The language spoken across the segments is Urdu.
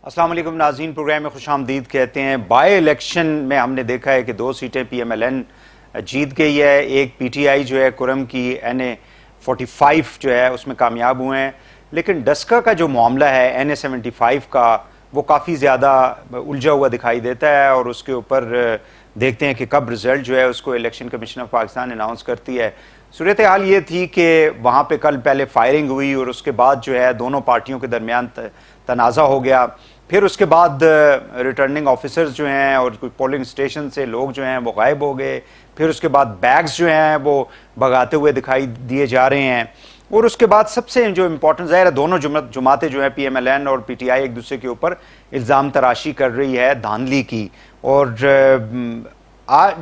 السلام علیکم ناظرین، پروگرام میں خوش آمدید کہتے ہیں۔ بائی الیکشن میں ہم نے دیکھا ہے کہ 2 سیٹیں پی ایم ایل این جیت گئی ہے، ایک پی ٹی آئی جو ہے کرم کی این اے 45 جو ہے اس میں کامیاب ہوئے ہیں، لیکن ڈسکا کا جو معاملہ ہے این اے 75 کا وہ کافی زیادہ الجھا ہوا دکھائی دیتا ہے، اور اس کے اوپر دیکھتے ہیں کہ کب رزلٹ جو ہے اس کو election commission of Pakistan announce کرتی ہے۔ صورتحال یہ تھی کہ وہاں پہ کل پہلے فائرنگ ہوئی اور اس کے بعد جو ہے دونوں پارٹیوں کے درمیان تنازع ہو گیا، پھر اس کے بعد ریٹرننگ آفیسرز جو ہیں اور کوئی پولنگ اسٹیشن سے لوگ جو ہیں وہ غائب ہو گئے، پھر اس کے بعد بیگز جو ہیں وہ بھگاتے ہوئے دکھائی دیے جا رہے ہیں، اور اس کے بعد سب سے جو امپورٹنٹ ظاہر ہے دونوں جماعتیں جو ہیں پی ایم ایل این اور پی ٹی آئی ایک دوسرے کے اوپر الزام تراشی کر رہی ہے دھاندلی کی، اور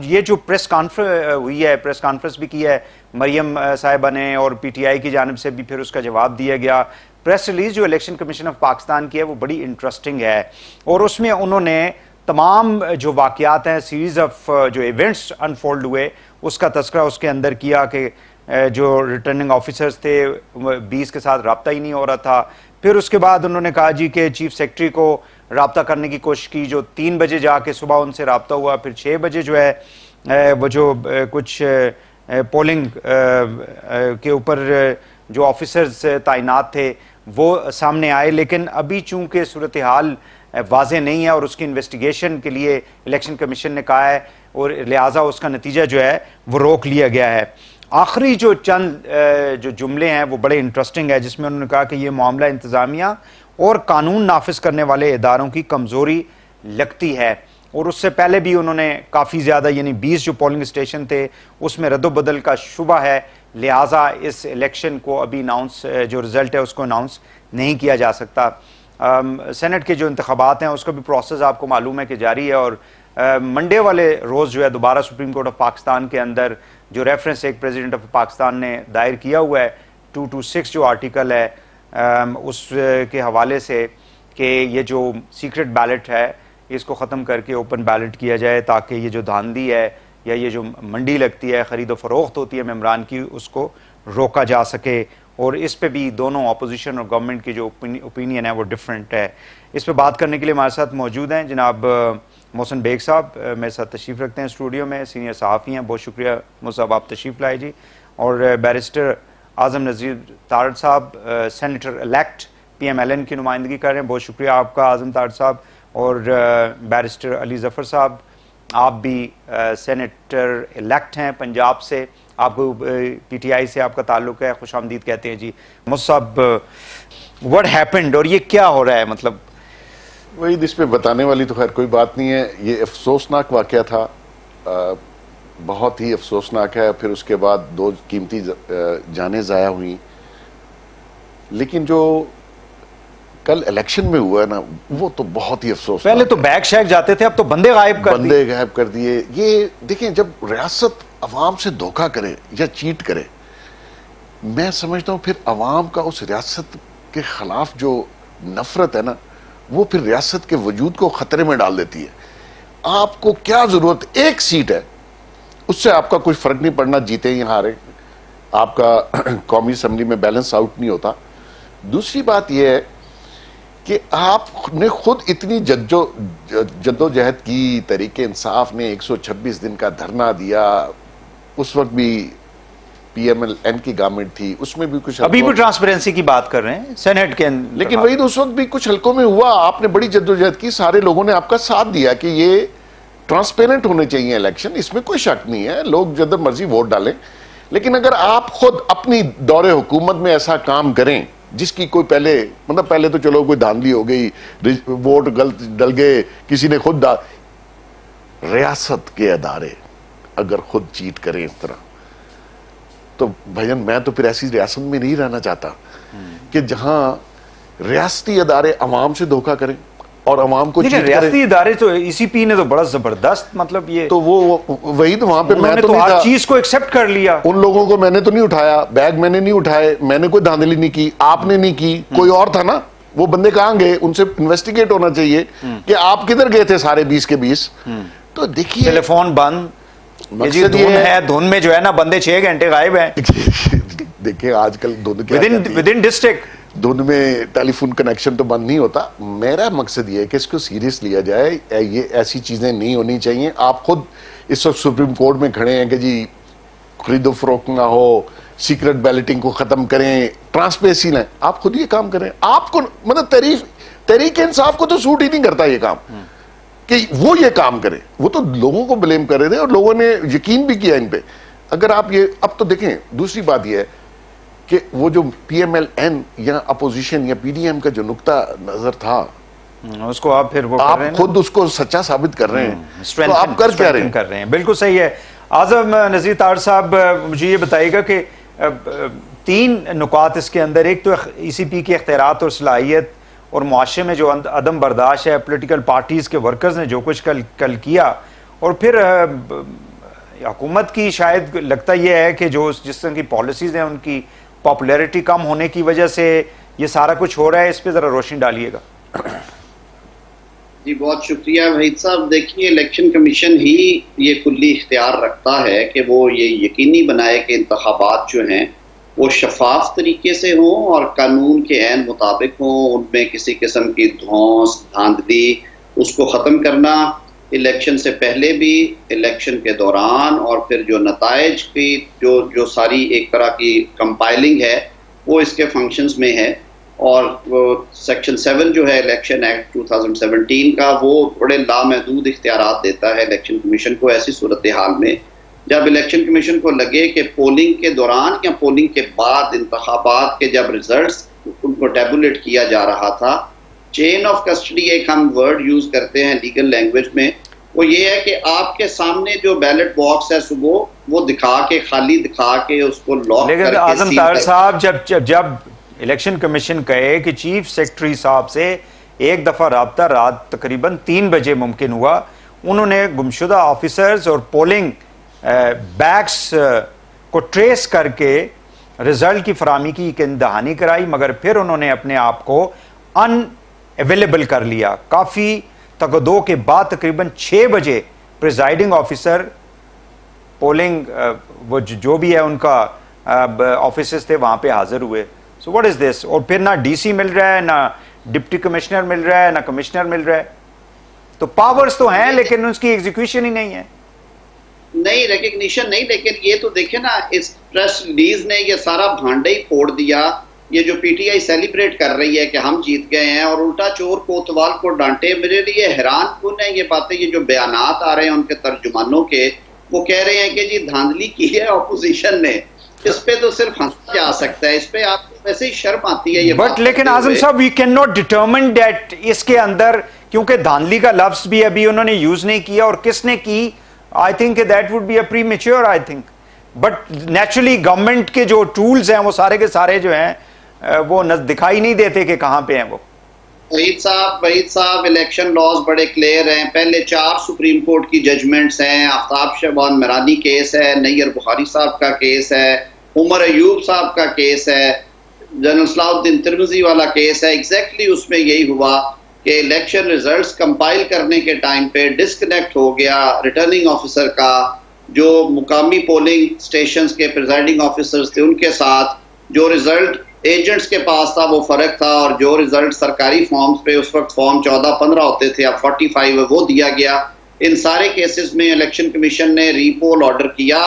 یہ جو پریس کانفرنس ہوئی ہے، پریس کانفرنس بھی کی ہے مریم صاحبہ نے، اور پی ٹی آئی کی جانب سے بھی پھر اس کا جواب دیا گیا۔ پریس ریلیز جو الیکشن کمیشن آف پاکستان کی ہے وہ بڑی انٹرسٹنگ ہے، اور اس میں انہوں نے تمام جو واقعات ہیں، سیریز آف جو ایونٹس انفولڈ ہوئے اس کا تذکرہ اس کے اندر کیا کہ جو ریٹرننگ آفیسرز تھے 20 کے ساتھ رابطہ ہی نہیں ہو رہا تھا، پھر اس کے بعد انہوں نے کہا جی کہ چیف سیکرٹری کو رابطہ کرنے کی کوشش کی، جو 3 بجے جا کے صبح ان سے رابطہ ہوا، پھر 6 بجے جو ہے وہ جو کچھ پولنگ کے اوپر جو آفیسرز تعینات تھے وہ سامنے آئے، لیکن ابھی چونکہ صورتحال واضح نہیں ہے اور اس کی انویسٹیگیشن کے لیے الیکشن کمیشن نے کہا ہے، اور لہٰذا اس کا نتیجہ جو ہے وہ روک لیا گیا ہے۔ آخری جو چند جو جملے ہیں وہ بڑے انٹرسٹنگ ہے، جس میں انہوں نے کہا کہ یہ معاملہ انتظامیہ اور قانون نافذ کرنے والے اداروں کی کمزوری لگتی ہے، اور اس سے پہلے بھی انہوں نے کافی زیادہ یعنی 20 جو پولنگ اسٹیشن تھے اس میں رد و بدل کا شبہ ہے، لہٰذا اس الیکشن کو ابھی اناؤنس جو رزلٹ ہے اس کو اناؤنس نہیں کیا جا سکتا۔ سینٹ کے جو انتخابات ہیں اس کا بھی پروسیس آپ کو معلوم ہے کہ جاری ہے، اور منڈے والے روز جو ہے دوبارہ سپریم کورٹ آف پاکستان کے اندر جو ریفرنس ایک پریزیڈنٹ آف پاکستان نے دائر کیا ہوا ہے 226 جو آرٹیکل ہے اس کے حوالے سے کہ یہ جو سیکرٹ بیلٹ ہے اس کو ختم کر کے اوپن بیلٹ کیا جائے، تاکہ یہ جو دھاندلی ہے یا یہ جو منڈی لگتی ہے، خرید و فروخت ہوتی ہے ممبران کی، اس کو روکا جا سکے، اور اس پہ بھی دونوں اپوزیشن اور گورنمنٹ کی جو اوپینین ہے وہ ڈیفرنٹ ہے۔ اس پہ بات کرنے کے لیے ہمارے ساتھ موجود ہیں جناب محسن بیگ صاحب، میرے ساتھ تشریف رکھتے ہیں اسٹوڈیو میں، سینئر صحافی ہیں، بہت شکریہ محسن صاحب آپ تشریف لائے جی، اور بیرسٹر اعظم نذیر تارڑ صاحب senator elect P M L N کی نمائندگی کر رہے ہیں، بہت شکریہ آپ کا اعظم تارڑ صاحب، اور بیرسٹر علی ظفر صاحب آپ بھی سینیٹر الیکٹ ہیں پنجاب سے، آپ کو پی ٹی آئی سے آپ کا تعلق ہے، خوش آمدید کہتے ہیں جی۔ محسن صاحب what happened اور یہ کیا ہو رہا ہے؟ مطلب وہی اس پہ بتانے والی تو خیر کوئی بات نہیں ہے، یہ افسوسناک واقعہ تھا، بہت ہی افسوسناک ہے، پھر اس کے بعد 2 قیمتی جانیں ضائع ہوئیں، لیکن جو کل الیکشن میں ہوا ہے نا وہ تو بہت ہی افسوس، پہلے تو بیگ شیک جاتے تھے، اب تو بندے غائب کر دیے۔ یہ دیکھیں جب ریاست عوام سے دھوکہ کرے یا چیٹ کرے، میں سمجھتا ہوں پھر عوام کا اس ریاست کے خلاف جو نفرت ہے نا وہ پھر ریاست کے وجود کو خطرے میں ڈال دیتی ہے۔ آپ کو کیا ضرورت، ایک سیٹ ہے اس سے آپ کا کوئی فرق نہیں پڑنا، جیتے یا ہارے، آپ کا قومی اسمبلی میں بیلنس آؤٹ نہیں ہوتا۔ دوسری بات یہ ہے کہ آپ نے خود اتنی جدوجہد کی، تحریک انصاف نے 126 دن کا دھرنا دیا، اس وقت بھی پی ایم ایل این کی گورنمنٹ تھی، اس میں بھی کچھ ابھی بھی ٹرانسپیرنسی کی بات کر رہے ہیں سینیٹ کے، لیکن وہی تو اس وقت بھی کچھ حلقوں میں ہوا، آپ نے بڑی جدوجہد کی، سارے لوگوں نے آپ کا ساتھ دیا کہ یہ ٹرانسپیرنٹ ہونے چاہیے الیکشن، اس میں کوئی شک نہیں ہے، لوگ جدھر مرضی ووٹ ڈالیں، لیکن اگر آپ خود اپنی دور حکومت میں ایسا کام کریں جس کی کوئی پہلے تو چلو کوئی دھاندلی ہو گئی، ووٹ غلط ڈل گئے، کسی نے خود ریاست کے ادارے اگر خود چیٹ کریں اس طرح، تو بھائین میں تو پھر ایسی ریاست میں نہیں رہنا چاہتا کہ جہاں ریاستی ادارے عوام سے دھوکہ کریں اور عوام کو چیٹ کریں۔ ریاستی ادارے تو ای سی پی نے تو بڑا زبردست مطلب یہ تو وہی تو وہاں پہ میں تو ہر چیز کو ایکسپٹ کر لیا، ان لوگوں کو میں نے تو نہیں اٹھایا، بیگ میں نے نہیں اٹھائے، میں نے کوئی دھاندلی نہیں کی، آپ نے نہیں کی، کوئی اور تھا نا، وہ بندے کہاں گئے، ان سے انویسٹیگیٹ ہونا چاہیے کہ آپ کدھر گئے تھے سارے 20 کے 20۔ تو دیکھیے ٹیلی فون بند، مقصد یہ ہے دھن میں جو ہے نا بندے 6 گھنٹے غائب ہیں، دیکھیں آج کل ودن ڈسٹرکٹ دونوں میں ٹیلی فون کنیکشن تو بند نہیں ہوتا. میرا مقصد یہ ہے کہ اس کو سیریس لیا جائے, یہ ایسی چیزیں نہیں ہونی چاہیے. آپ خود اس وقت سپریم کورٹ میں کھڑے ہیں کہ جی خرید و فروخت نہ ہو, سیکرٹ بیلٹنگ کو ختم کریں, ٹرانسپیرنسی لیں. آپ خود یہ کام کریں. آپ کو مطلب تحریک انصاف کو تو سوٹ ہی نہیں کرتا یہ کام کہ وہ یہ کام کرے. وہ تو لوگوں کو بلیم کر رہے تھے اور لوگوں نے یقین بھی کیا ان پہ. اگر آپ یہ اب تو دیکھیں, دوسری بات یہ ہے کہ وہ جو پی ایم ایل این یا اپوزیشن یا پی ڈی ایم کا جو نقطہ نظر تھا, اس کو آپ پھر وہ آپ خود اس کو سچا ثابت کر رہے ہیں, تو آپ کر کیا رہے ہیں؟ بالکل صحیح ہے. اعظم نذیر طاہر صاحب, مجھے یہ بتائیے گا کہ 3 نکات اس کے اندر, ایک تو ای سی پی کی اختیارات اور صلاحیت اور معاشرے میں جو عدم برداشت ہے, پولیٹیکل پارٹیز کے ورکرز نے جو کچھ کل کیا, اور پھر حکومت کی شاید لگتا یہ ہے کہ جو جس طرح کی پالیسیز ہیں ان کی پاپولیرٹی کم ہونے کی وجہ سے یہ سارا کچھ ہو رہا ہے. اس پہ ذرا روشنی ڈالیے گا. جی بہت شکریہ وحید صاحب. دیکھیے الیکشن کمیشن ہی یہ کلی اختیار رکھتا ہے کہ وہ یہ یقینی بنائے کہ انتخابات جو ہیں وہ شفاف طریقے سے ہوں اور قانون کے عین مطابق ہوں. ان میں کسی قسم کی دھونس دھاندلی اس کو ختم کرنا, الیکشن سے پہلے بھی, الیکشن کے دوران, اور پھر جو نتائج کی جو ساری ایک طرح کی کمپائلنگ ہے وہ اس کے فنکشنز میں ہے. اور سیکشن 7 جو ہے الیکشن ایکٹ 2017 کا, وہ بڑے لامحدود اختیارات دیتا ہے الیکشن کمیشن کو ایسی صورتحال میں جب الیکشن کمیشن کو لگے کہ پولنگ کے دوران یا پولنگ کے بعد انتخابات کے جب ریزلٹس ان کو ٹیبولیٹ کیا جا رہا تھا, چین آف کسٹڈی ایک ہم ورڈ یوز کرتے ہیں لیگل لینگویج میں, وہ یہ ہے کہ آپ کے سامنے جو بیلٹ باکس ہے صبح وہ دکھا کے, خالی دکھا کے اس کو لاک کر کے. لیکن اعظم طاہر صاحب جب الیکشن کمیشن کہے کہ چیف سیکرٹری صاحب سے ایک دفعہ رابطہ رات تقریباً 3 بجے ممکن ہوا, انہوں نے گمشدہ آفیسرز اور پولنگ بیگس کو ٹریس کر کے رزلٹ کی فراہمی کی دہانی کرائی, مگر پھر انہوں نے اپنے آپ کو ان اویلیبل کر لیا. کافی تقدو کے بعد تقریباً 6 بجے پریزائڈنگ آفیسر پولنگ وہ جو بھی ہے ان کا آفیسز تھے وہاں پہ حاضر ہوئے. سو واٹ از دس؟ اور پھر نہ ڈی سی مل رہا ہے, نہ ڈپٹی کمشنر مل رہا ہے, نہ کمشنر مل رہا ہے. تو پاورز تو ہیں لیکن اس کی ایگزیکیوشن ہی نہیں ہے. نہیں, ریکگنیشن نہیں. لیکن یہ تو دیکھیں نا, اس پریس ریلیز نے یہ سارا بھانڈا ہی پھوڑ دیا. یہ جو پی ٹی آئی سیلیبریٹ کر رہی ہے کہ ہم جیت گئے ہیں, اور الٹا چور کوتوال کو ڈانٹے. میرے لیے حیران کن ہے یہ باتیں. یہ جو بیانات آ رہے ہیں ان کے ترجمانوں کے, وہ کہہ رہے ہیں کہ جی دھاندلی کی ہے اپوزیشن نے. اس پہ تو صرف ہنسا جا سکتا ہے, اس پہ آپ کو ویسے ہی شرم آتی ہے یہ بات. بٹ لیکن اعظم صاحب we can not determine that اس کے اندر, کیونکہ دھاندلی کا لفظ بھی ابھی انہوں نے یوز نہیں کیا, اور کس نے کی, I think that would be a premature, I think. But naturally government کے جو ٹولز ہیں وہ سارے کے سارے جو ہیں وہ دکھائی نہیں دیتے کہ کہاں پہ ہیں وہ. وحید صاحب الیکشن لاز بڑے کلیئر ہیں. پہلے 4 سپریم کورٹ کی ججمنٹس ہیں. آفتاب شہبان میرانی کیس ہے, نیر بخاری صاحب کا کیس ہے, عمر ایوب صاحب کا کیس ہے, جنرل صلاح الدین ترمذی والا کیس ہے. ایگزیکٹلی اس میں یہی ہوا کہ الیکشن ریزلٹس کمپائل کرنے کے ٹائم پہ ڈسکنیکٹ ہو گیا ریٹرننگ آفیسر کا, جو مقامی پولنگ سٹیشنز کے پریزائڈنگ آفیسرز تھے ان کے ساتھ. جو ریزلٹ ایجنٹس کے پاس تھا وہ فرق تھا, اور جو ریزلٹ سرکاری فارمز پہ اس وقت فارم 14-15 ہوتے تھے, اب 45 ہے, وہ دیا گیا. ان سارے کیسز میں الیکشن کمیشن نے ری پول آرڈر کیا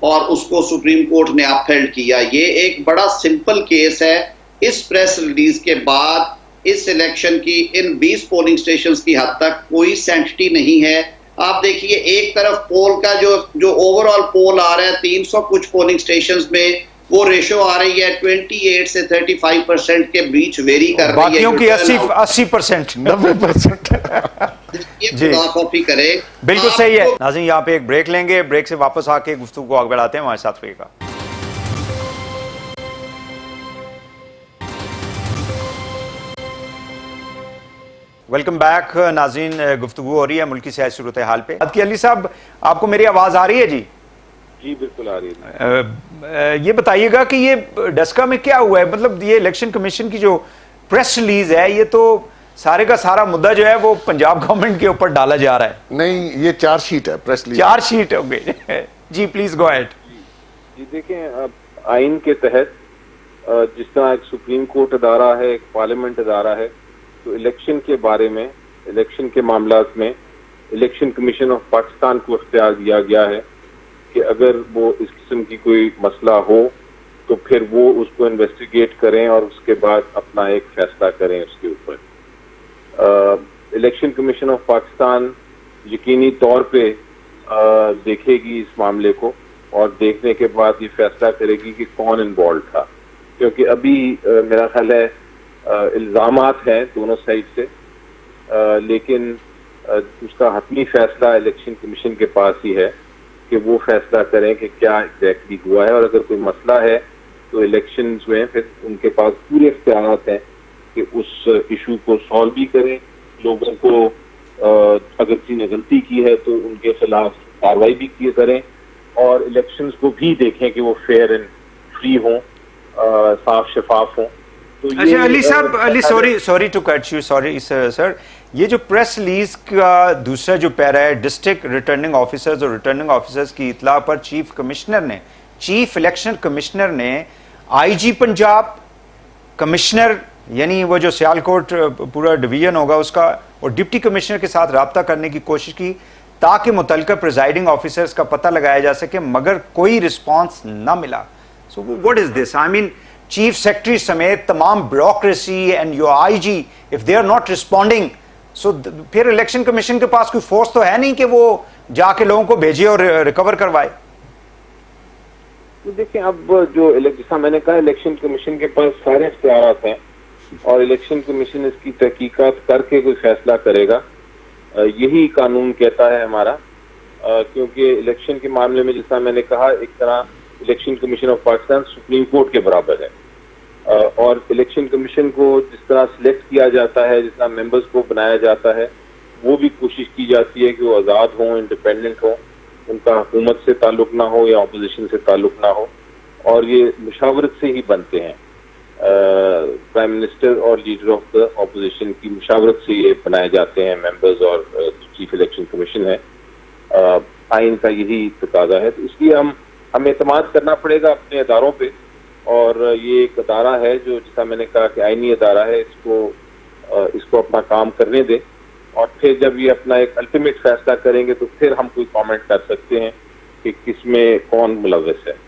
اور اس کو سپریم کورٹ نے اپہیلڈ کیا. یہ ایک بڑا سمپل کیس ہے. اس پریس ریلیز کے بعد اس الیکشن کی ان 20 پولنگ سٹیشنز کی حد تک کوئی سینٹٹی نہیں ہے. آپ دیکھیے ایک طرف پول کا جو اوور آل پول آ رہا ہے 300 کچھ پولنگ سٹیشنز میں, وہ ریشو آ رہی ہے 28 سے 35% کے بیچ ویری کر رہی ہے. باقیوں کی 80% 90%. خدا خوفی کرے. بالکل صحیح ہے. ناظرین یہاں پہ ایک بریک لیں گے, بریک سے واپس آ کے گفتگو کو آگے بڑھاتے ہیں. ہمارے ساتھ رہیے گا. ویلکم بیک ناظرین, گفتگو ہو رہی ہے ملکی سیاسی صورتحال پہ. علی صاحب آپ کو میری آواز آ رہی ہے؟ جی جی بالکل آ رہی ہے. یہ بتائیے گا کہ یہ ڈسکا میں کیا ہوا ہے, مطلب یہ الیکشن کمیشن کی جو پریس ریلیز ہے یہ تو سارے کا سارا مدعا جو ہے وہ پنجاب گورنمنٹ کے اوپر ڈالا جا رہا ہے. نہیں, یہ 4 شیٹ ہے پریس ریلیز. 4 شیٹ ہو گئے. جی پلیز گو ایٹ. جی دیکھیں, اب آئین کے تحت جس طرح ایک سپریم کورٹ ادارہ ہے، ایک پارلیمنٹ ادارہ ہے، تو الیکشن کے بارے میں، الیکشن کے معاملات میں الیکشن کمیشن آف پاکستان کو اختیار دیا گیا ہے کہ اگر وہ اس قسم کی کوئی مسئلہ ہو تو پھر وہ اس کو انویسٹیگیٹ کریں اور اس کے بعد اپنا ایک فیصلہ کریں اس کے اوپر. الیکشن کمیشن آف پاکستان یقینی طور پہ دیکھے گی اس معاملے کو اور دیکھنے کے بعد یہ فیصلہ کرے گی کہ کون انوالو تھا، کیونکہ ابھی میرا خیال ہے الزامات ہیں دونوں سائڈ سے، لیکن اس کا حتمی فیصلہ الیکشن کمیشن کے پاس ہی ہے کہ وہ فیصلہ کریں کہ کیا ایگزیکٹلی ہوا ہے. اور اگر کوئی مسئلہ ہے تو الیکشن جو ہیں پھر ان کے پاس پورے اختیارات ہیں کہ اس ایشو کو سالو بھی کریں، لوگوں کو اگر کسی نے غلطی کی ہے تو ان کے خلاف کارروائی بھی کیے کریں، اور الیکشنز کو بھی دیکھیں کہ وہ فیئر اینڈ فری ہوں، صاف شفاف ہوں. اچھا علی صاحب، Ali sorry to cut you, sorry sir, یہ جو پریس ریلیز کا دوسرا جو پیرا ہے، ڈسٹرکٹ ریٹرننگ آفیسرز اور ریٹرننگ آفیسرز کی اطلاع پر چیف الیکشن کمشنر نے آئی جی پنجاب، کمشنر یعنی وہ جو سیالکوٹ پورا ڈویژن ہوگا اس کا، اور ڈپٹی کمشنر کے ساتھ رابطہ کرنے کی کوشش کی تاکہ متعلقہ پریزائڈنگ آفیسرز کا پتہ لگایا جا سکے، مگر کوئی رسپانس نہ ملا. So what is this? I mean chief secretary سمیت تمام bureaucracy and your I G if they are not responding, so پھر الیکشن کمیشن کے پاس کوئی فورس تو ہے نہیں کہ وہ جا کے لوگوں کو بھیجے اور ریکور کروائے. دیکھیں اب جو جیسا میں نے کہا الیکشن کمیشن کے پاس سارے اختیارات ہیں اور الیکشن کمیشن اس کی تحقیقات کر کے کوئی فیصلہ کرے گا، یہی قانون کہتا ہے ہمارا. کیونکہ الیکشن کے معاملے میں جیسا میں نے کہا ایک طرح election commission of Pakistan supreme court کے برابر ہے، اور الیکشن کمیشن کو جس طرح سلیکٹ کیا جاتا ہے، جس طرح ممبرز کو بنایا جاتا ہے، وہ بھی کوشش کی جاتی ہے کہ وہ آزاد ہوں، انڈیپینڈنٹ ہوں، ان کا حکومت سے تعلق نہ ہو یا اپوزیشن سے تعلق نہ ہو، اور یہ مشاورت سے ہی بنتے ہیں. پرائم منسٹر اور لیڈر آف دا اپوزیشن کی مشاورت سے یہ بنائے جاتے ہیں ممبرز، اور چیف الیکشن کمیشن ہے. آئین کا یہی تقاضا ہے، تو اس لیے ہمیں اعتماد کرنا پڑے گا اپنے اداروں پہ، اور یہ ایک ادارہ ہے جو جیسا میں نے کہا کہ آئینی ادارہ ہے، اس کو اپنا کام کرنے دے، اور پھر جب یہ اپنا ایک الٹیمیٹ فیصلہ کریں گے تو پھر ہم کوئی کامنٹ کر سکتے ہیں کہ کس میں کون ملوث ہے.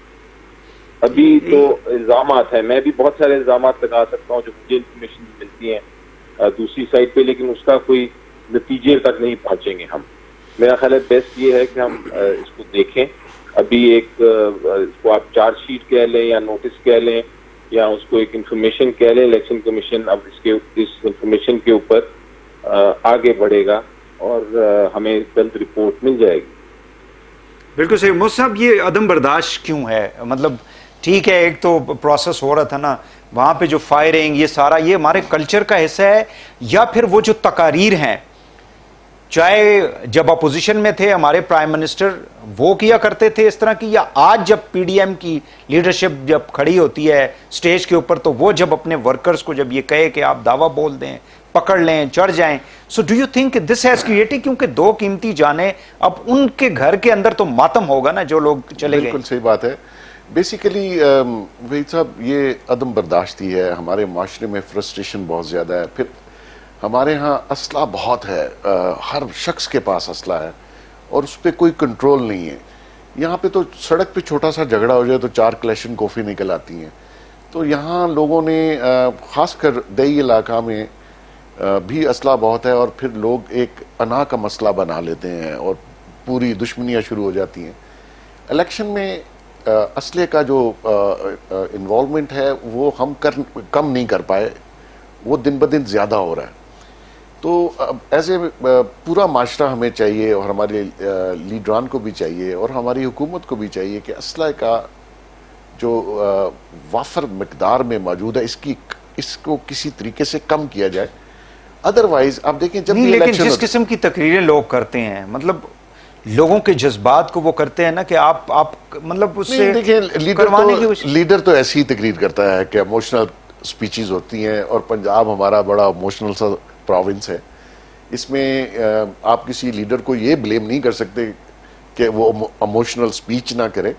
ابھی تو الزامات ہیں، میں بھی بہت سارے الزامات لگا سکتا ہوں جو مجھے انفارمیشن ملتی ہیں دوسری سائڈ پہ، لیکن اس کا کوئی نتیجے تک نہیں پہنچیں گے ہم. میرا خیال ہے بیسٹ یہ ہے کہ ہم اس کو دیکھیں. ابھی ایک اس کو آپ چارج شیٹ کہہ لیں یا نوٹس کہہ لیں یا اس کو ایک انفارمیشن کہہ لیں، الیکشن کمیشن اب اس انفارمیشن کے اوپر آگے بڑھے گا اور ہمیں جلد رپورٹ مل جائے گی. بالکل صحیح. مصعب، یہ عدم برداشت کیوں ہے؟ مطلب ٹھیک ہے ایک تو پروسیس ہو رہا تھا نا وہاں پہ، جو فائرنگ یہ سارا یہ ہمارے کلچر کا حصہ ہے، یا پھر وہ جو تقاریر ہیں چاہے جب اپوزیشن میں تھے ہمارے پرائم منسٹر وہ کیا کرتے تھے اس طرح کی، یا آج جب پی ڈی ایم کی لیڈرشپ جب کھڑی ہوتی ہے سٹیج کے اوپر تو وہ جب اپنے ورکرز کو جب یہ کہے کہ آپ دعویٰ بول دیں، پکڑ لیں، چڑھ جائیں. So do you think this has created, کیونکہ دو قیمتی جانیں، اب ان کے گھر کے اندر تو ماتم ہوگا نا جو لوگ چلے گئے. بالکل صحیح بات ہے. بیسیکلی وحید صاحب یہ عدم برداشتی ہے، ہمارے معاشرے میں فرسٹریشن بہت زیادہ ہے. پھر ہمارے ہاں اسلحہ بہت ہے، ہر شخص کے پاس اسلحہ ہے اور اس پہ کوئی کنٹرول نہیں ہے. یہاں پہ تو سڑک پہ چھوٹا سا جھگڑا ہو جائے تو 4 کلیشن کوفی نکل آتی ہیں. تو یہاں لوگوں نے خاص کر دیہی علاقہ میں بھی اسلحہ بہت ہے، اور پھر لوگ ایک انا کا مسئلہ بنا لیتے ہیں اور پوری دشمنیاں شروع ہو جاتی ہیں. الیکشن میں اسلحے کا جو انوالومنٹ ہے وہ ہم کم نہیں کر پائے، وہ دن بدن زیادہ ہو رہا ہے. تو ایز اے پورا معاشرہ ہمیں چاہیے، اور ہمارے لیڈران کو بھی چاہیے اور ہماری حکومت کو بھی چاہیے کہ اسلحے کا جو وافر مقدار میں موجود ہے اس کو کسی طریقے سے کم کیا جائے. ادروائز آپ دیکھیں جب نہیں، لیکن جس قسم کی تقریریں لوگ کرتے ہیں، مطلب لوگوں کے جذبات کو وہ کرتے ہیں نا کہ آپ مطلب اس سے دیکھیں لیڈر تو ایسی ہی تقریر کرتا ہے کہ ایموشنل سپیچز ہوتی ہیں، اور پنجاب ہمارا بڑا ایموشنل سا پروونس ہے. اس میں آپ کسی لیڈر کو یہ بلیم نہیں کر سکتے کہ وہ ایموشنل سپیچ نہ کرے.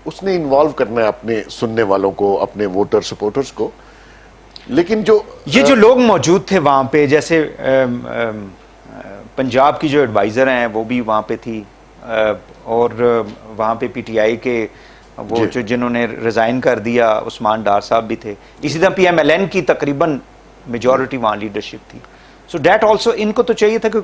اس نے انوالو کرنا ہے اپنے سننے والوں کو, اپنے ووٹر سپورٹرز کو. لیکن یہ جو لوگ موجود تھے وہاں پہ, جیسے پنجاب کی جو ایڈوائزر ہیں وہ بھی وہاں پہ تھی, اور وہاں پہ پی ٹی آئی کے وہ جو جنہوں نے ریزائن کر دیا عثمان ڈار صاحب بھی تھے, اسی طرح پی ایم ایل این کی تقریباً میجورٹی وہاں لیڈرشپ تھی. سو دیٹ آلسو, ان کو تو چاہیے تھا کہ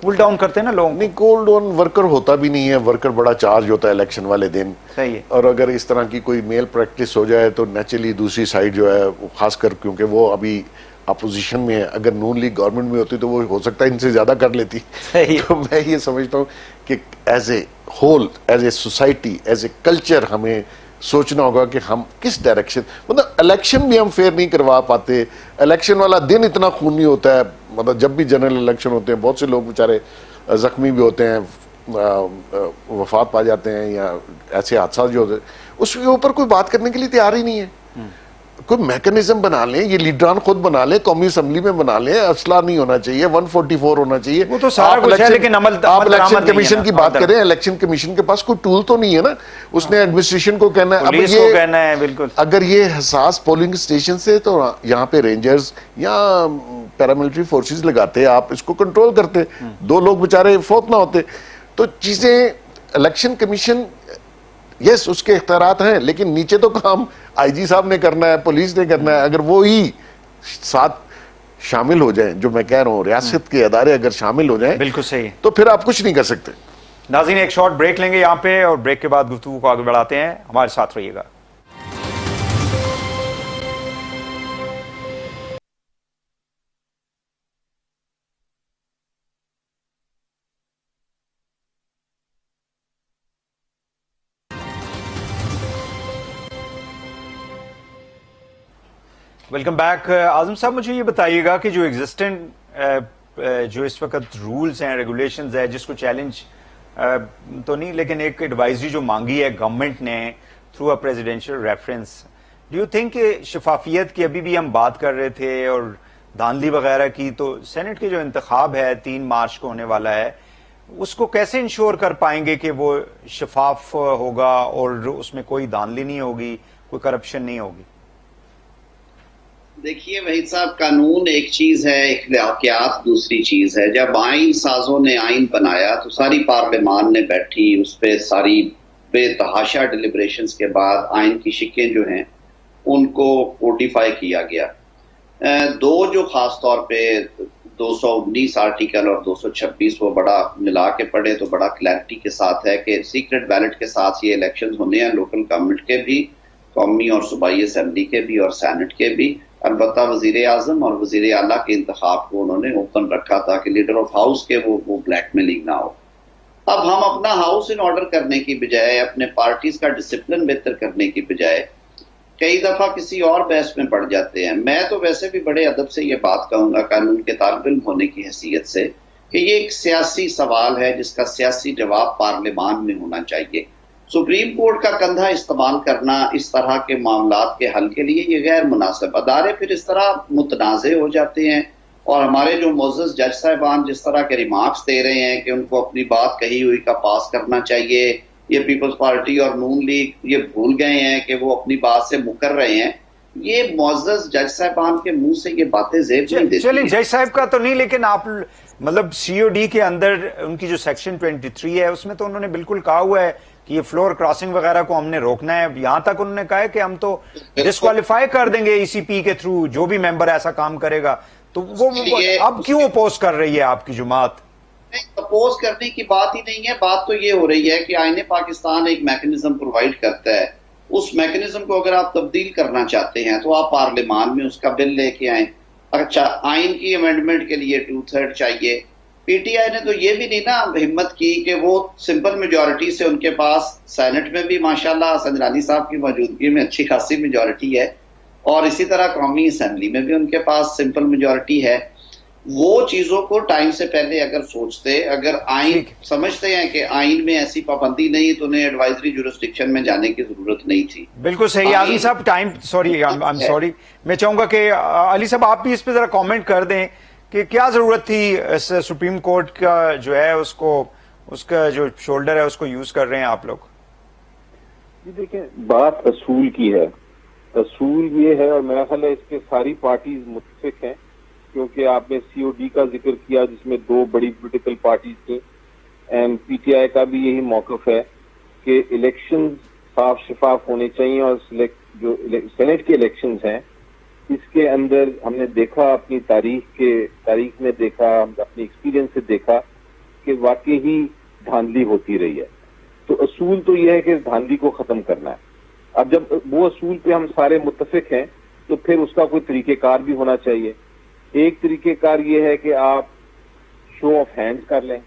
کول ڈاؤن کرتے نا لوگوں. نہیں, کول ڈاؤن ورکر ہوتا بھی نہیں ہے, ورکر بڑا چارج ہوتا ہے الیکشن والے دن. صحیح ہے. اور اگر اس طرح کی کوئی میل پریکٹس ہو جائے تو نیچرلی دوسری سائڈ جو ہے, خاص کر کیونکہ وہ ابھی اپوزیشن میں ہے, اگر نون لیگ گورنمنٹ میں ہوتی تو وہ ہو سکتا ہے ان سے زیادہ کر لیتی. تو میں یہ سمجھتا ہوں کہ as a whole, as a society, as a culture ہمیں سوچنا ہوگا کہ ہم کس ڈائریکشن, مطلب الیکشن بھی ہم فیئر نہیں کروا پاتے. الیکشن والا دن اتنا خونی ہوتا ہے, مطلب جب بھی جنرل الیکشن ہوتے ہیں بہت سے لوگ بیچارے زخمی بھی ہوتے ہیں, وفات پا جاتے ہیں, یا ایسے حادثات جو ہوتے ہیں, اس کے اوپر کوئی بات کرنے کے لیے تیار ہی نہیں ہے. کوئی میکنزم بنا لیں, یہ لیڈران خود بنا لیں, قومی اسمبلی میں بنا لیں, اسلحہ نہیں ہونا چاہیے, 144 ہونا چاہیے. وہ تو سارا کچھ ہے, لیکن آپ الیکشن کمیشن کی بات کریں, الیکشن کمیشن کے پاس کوئی ٹول تو نہیں ہے نا, اس نے ایڈمنسٹریشن کو کہنا ہے. پولیس کو کہنا ہے. بالکل. اگر یہ حساس پولنگ اسٹیشن سے, تو یہاں پہ رینجرز یا پیراملٹری فورسز لگاتے, آپ اس کو کنٹرول کرتے, 2 لوگ بیچارے فوت نہ ہوتے. تو چیزیں الیکشن کمیشن یس اس کے اختیارات ہیں, لیکن نیچے تو کام آئی جی صاحب نے کرنا ہے, پولیس نے کرنا ہے. اگر وہی ساتھ شامل ہو جائیں, جو میں کہہ رہا ہوں ریاست کے ادارے اگر شامل ہو جائیں, بالکل صحیح, تو پھر آپ کچھ نہیں کر سکتے. ناظرین ایک شارٹ بریک لیں گے یہاں پہ, اور بریک کے بعد گفتگو کو آگے بڑھاتے ہیں. ہمارے ساتھ رہیے گا. Welcome back. اعظم صاحب مجھے یہ بتائیے گا کہ جو ایگزسٹنٹ جو اس وقت رولز ہیں, ریگولیشنز ہیں, جس کو چیلنج تو نہیں, لیکن ایک ایڈوائزری جو مانگی ہے گورنمنٹ نے through a presidential reference, do you think کہ شفافیت کی ابھی بھی ہم بات کر رہے تھے اور دھاندلی وغیرہ کی, تو سینٹ کے جو انتخاب ہے 3 مارچ کو ہونے والا ہے, اس کو کیسے انشور کر پائیں گے کہ وہ شفاف ہوگا اور اس میں کوئی دھاندلی نہیں ہوگی, کوئی کرپشن نہیں ہوگی؟ دیکھیے وحید صاحب, قانون ایک چیز ہے, اخلاقیات دوسری چیز ہے. جب آئین سازوں نے آئین بنایا تو ساری پارلیمان نے بیٹھی, اس پہ ساری بے تحاشا ڈیلیبریشنز کے بعد آئین کی شقیں جو ہیں ان کو کوڈیفائی کیا گیا. 2 جو خاص طور پہ 219 آرٹیکل اور 226 وہ بڑا ملا کے پڑھے تو بڑا کلیئرٹی کے ساتھ ہے کہ سیکرٹ بیلٹ کے ساتھ یہ الیکشنز ہونے ہیں, لوکل گورنمنٹ کے بھی, قومی اور صوبائی اسمبلی کے بھی اور سینٹ کے بھی. البتہ وزیر اعظم اور وزیر اعلیٰ کے انتخاب کو انہوں نے اوپن رکھا تھا کہ لیڈر آف ہاؤس کے وہ بلیک میلنگ نہ ہو. اب ہم اپنا ہاؤس ان آرڈر کرنے کی بجائے, اپنے پارٹیز کا ڈسپلن بہتر کرنے کی بجائے کئی دفعہ کسی اور بحث میں پڑ جاتے ہیں. میں تو ویسے بھی بڑے ادب سے یہ بات کہوں گا قانون کے طالب علم ہونے کی حیثیت سے, کہ یہ ایک سیاسی سوال ہے جس کا سیاسی جواب پارلیمان میں ہونا چاہیے. سپریم کورٹ کا کندھا استعمال کرنا اس طرح کے معاملات کے حل کے لیے یہ غیر مناسب. ادارے پھر اس طرح متنازع ہو جاتے ہیں, اور ہمارے جو معزز جج صاحبان جس طرح کے ریمارکس دے رہے ہیں کہ ان کو اپنی بات کہی ہوئی کا پاس کرنا چاہیے, یہ پیپلز پارٹی اور نون لیگ یہ بھول گئے ہیں کہ وہ اپنی بات سے مکر رہے ہیں. یہ معزز جج صاحبان کے منہ سے یہ باتیں زیب نہیں دیتی. چلیں جج صاحب کا تو نہیں, لیکن آپ مطلب سی او ڈی کے اندر ان کی جو سیکشن 23 ہے اس میں تو انہوں نے بالکل کہا ہوا ہے کہ یہ فلور کراسنگ وغیرہ کو ہم نے روکنا ہے. یہاں تک انہوں نے کہا ہے کہ ہم تو ڈسکوالیفائی کر دیں گے ای سی پی کے تھرو جو بھی ممبر ایسا کام کرے گا. تو وہ اب کیوں اپوز کر رہی ہے آپ کی جماعت؟ اپوز کرنے کی بات ہی نہیں ہے. بات تو یہ ہو رہی ہے کہ آئین پاکستان ایک میکنزم پرووائڈ کرتا ہے, اس میکنزم کو اگر آپ تبدیل کرنا چاہتے ہیں تو آپ پارلیمان میں اس کا بل لے کے آئیں. اچھا, آئین کی امینڈمنٹ کے لیے 2/3 چاہیے. پی ٹی آئی نے تو یہ بھی نہیں نا ہمت کی کہ وہ سمپل میجورٹی سے, ان کے پاس سینٹ میں بھی ماشاءاللہ حسن رانی صاحب کی موجودگی میں اچھی خاصی میجورٹی ہے, اور اسی طرح قومی اسمبلی میں بھی ان کے پاس سمپل میجورٹی ہے. وہ چیزوں کو ٹائم سے پہلے اگر سوچتے, اگر آئین سمجھتے ہیں کہ آئین میں ایسی پابندی نہیں تو انہیں ایڈوائزری جورسڈکشن میں جانے کی ضرورت نہیں تھی. بالکل صحیح. اعظم صاحب ٹائم سوری میں چاہوں گا کہ علی صاحب آپ بھی اس پہ ذرا کامنٹ کر دیں کہ کیا ضرورت تھی سپریم کورٹ کا جو ہے اس کا جو شولڈر ہے اس کو یوز کر رہے ہیں آپ لوگ. جی دیکھیں، بات اصول کی ہے. اصول یہ ہے، اور میرا خیال ہے اس کے ساری پارٹیز متفق ہیں، کیونکہ آپ نے سی او ڈی کا ذکر کیا جس میں 2 بڑی پولیٹیکل پارٹیز تھیں، اینڈ پی ٹی آئی کا بھی یہی موقف ہے کہ الیکشن صاف شفاف ہونے چاہیے. اور جو سینٹ کے الیکشنز ہیں اس کے اندر ہم نے دیکھا، اپنی تاریخ میں دیکھا، اپنی ایکسپیرینس سے دیکھا کہ واقعی ہی دھاندلی ہوتی رہی ہے. تو اصول تو یہ ہے کہ اس دھاندلی کو ختم کرنا ہے. اب جب وہ اصول پہ ہم سارے متفق ہیں تو پھر اس کا کوئی طریقہ کار بھی ہونا چاہیے. ایک طریقہ کار یہ ہے کہ آپ شو آف ہینڈ کر لیں،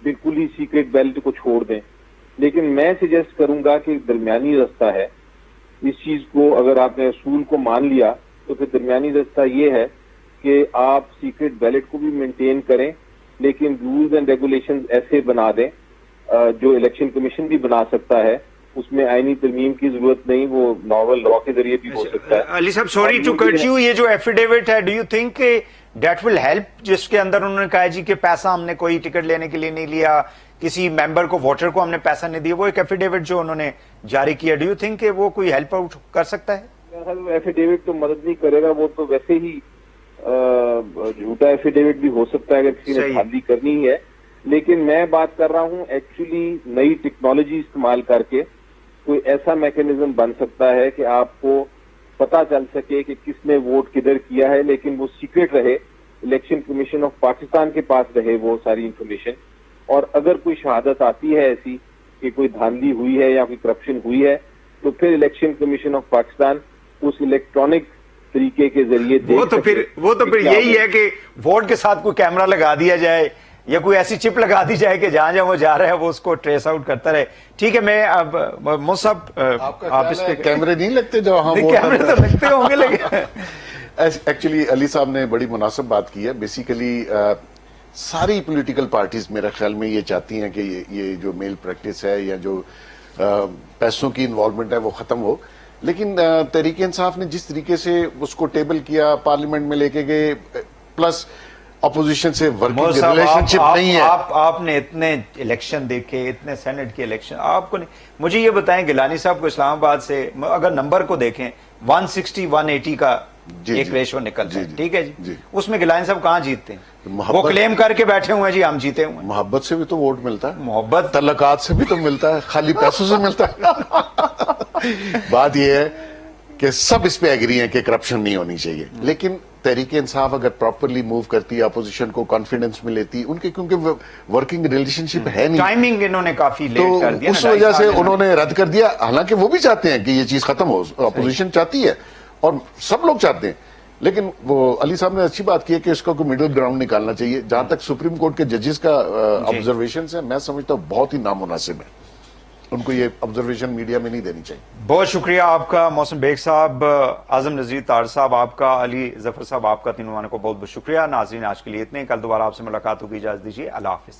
بالکل ہی سیکرٹ بیلٹ کو چھوڑ دیں. لیکن میں سجیسٹ کروں گا کہ درمیانی رستہ ہے. اس چیز کو اگر آپ نے اصول کو مان لیا تو پھر درمیانی رستہ یہ ہے کہ آپ سیکرٹ بیلٹ کو بھی مینٹین کریں، لیکن رولز اینڈ ریگولیشنز ایسے بنا دیں جو الیکشن کمیشن بھی بنا سکتا ہے. اس میں آئینی ترمیم کی ضرورت نہیں، وہ ناول لا کے ذریعے بھی ہو سکتا ہے. علی صاحب سوری ٹو کٹ یو، یہ جو ایفیڈیوٹ ہے do you think that will help, جس کے اندر انہوں نے کہا جی کہ پیسہ ہم نے کوئی ٹکٹ لینے کے لیے نہیں لیا، کسی ممبر کو ووٹر کو ہم نے پیسہ نہیں دیا، وہ ایک ایفیڈیوٹ جو انہوں نے جاری کیا، ڈو یو تھنک کہ وہ کوئی ہیلپ آؤٹ کر سکتا ہے؟ ایفیڈیوٹ تو مدد نہیں کرے گا، وہ تو ویسے ہی جھوٹا ایفیڈیوٹ بھی ہو سکتا ہے اگر کسی نے دھاندلی کرنی ہے. لیکن میں بات کر رہا ہوں ایکچولی نئی ٹیکنالوجی استعمال کر کے کوئی ایسا میکینزم بن سکتا ہے کہ آپ کو پتا چل سکے کہ کس نے ووٹ کدھر کیا ہے، لیکن وہ سیکرٹ رہے، الیکشن کمیشن آف پاکستان کے پاس رہے وہ ساری انفارمیشن. اور اگر کوئی شہادت آتی ہے ایسی کہ کوئی دھاندلی ہوئی ہے یا کوئی کرپشن ہوئی ہے تو پھر الیکشن کمیشن آف پاکستان اس الیکٹرانک طریقے کے ذریعے وہ تو پھر یہی ہے کہ ووٹ کے ساتھ کوئی کیمرہ لگا دیا جائے یا کوئی ایسی چپ لگا دی جائے کہ جہاں وہ جا رہا ہے وہ اس کو ٹریس آؤٹ کرتا رہے. ٹھیک ہے، میں اب مصعب آپ اس پہ کیمرے نہیں لگتے جو ہاں کیمرے تو لگتے ہوں گے لیکن ایکچولی علی صاحب نے بڑی مناسب بات کی ہے. بیسیکلی ساری پولیٹیکل پارٹیز میرے خیال میں یہ چاہتی ہیں کہ یہ جو میل پریکٹس ہے یا جو پیسوں کی انوالومنٹ ہے وہ ختم ہو. لیکن تحریک انصاف نے جس طریقے سے اس کو ٹیبل کیا، پارلیمنٹ میں لے کے گئے، پلس اپوزیشن سے ورکنگ ریلیشن شپ نہیں ہے. آپ نے اتنے الیکشن دیکھے، اتنے سینٹ کے الیکشن، آپ کو نہیں. مجھے یہ بتائیں گیلانی صاحب کو اسلام آباد سے اگر نمبر کو دیکھیں 160 180 کا ایک ریشو نکلتا ہے، ٹھیک ہے جی، اس میں گیلانی صاحب کہاں جیتتے ہیں؟ وہ کلیم کر کے بیٹھے ہوئے ہیں جی ہم جیتے ہوئے. محبت سے بھی تو ووٹ ملتا ہے، محبت تعلقات سے بھی تو ملتا ہے، خالی پیسوں سے ملتا ہے. بات یہ ہے کہ سب اس پہ ایگری ہیں کہ کرپشن نہیں ہونی چاہیے. لیکن تحریک انصاف اگر پراپرلی موو کرتی، اپوزیشن کو کانفیڈنس میں لیتی، ان کے کیونکہ ورکنگ ریلیشن شپ ہے نہیں، ٹائمنگ انہوں نے کافی لیٹ تو کر دیا، اس وجہ سے انہوں نے رد کر دیا. حالانکہ وہ بھی چاہتے ہیں کہ یہ چیز ختم ہو، اپوزیشن چاہتی ہے اور سب لوگ چاہتے ہیں. لیکن وہ علی صاحب نے اچھی بات کی ہے کہ اس کا کوئی مڈل گراؤنڈ نکالنا چاہیے. جہاں تک سپریم کورٹ کے ججز کا آبزرویشنز ہے، میں سمجھتا ہوں بہت ہی نامناسب ہے. ان کو یہ آبزرویشن میڈیا میں نہیں دینی چاہیے. بہت شکریہ آپ کا محسن بیگ صاحب، اعظم نذیر طاہر صاحب آپ کا، علی ظفر صاحب آپ کا، تینوں کو بہت بہت شکریہ. ناظرین آج کے لیے اتنے، کل دوبارہ آپ سے ملاقات ہوگی، اجازت دیجیے، اللہ حافظ.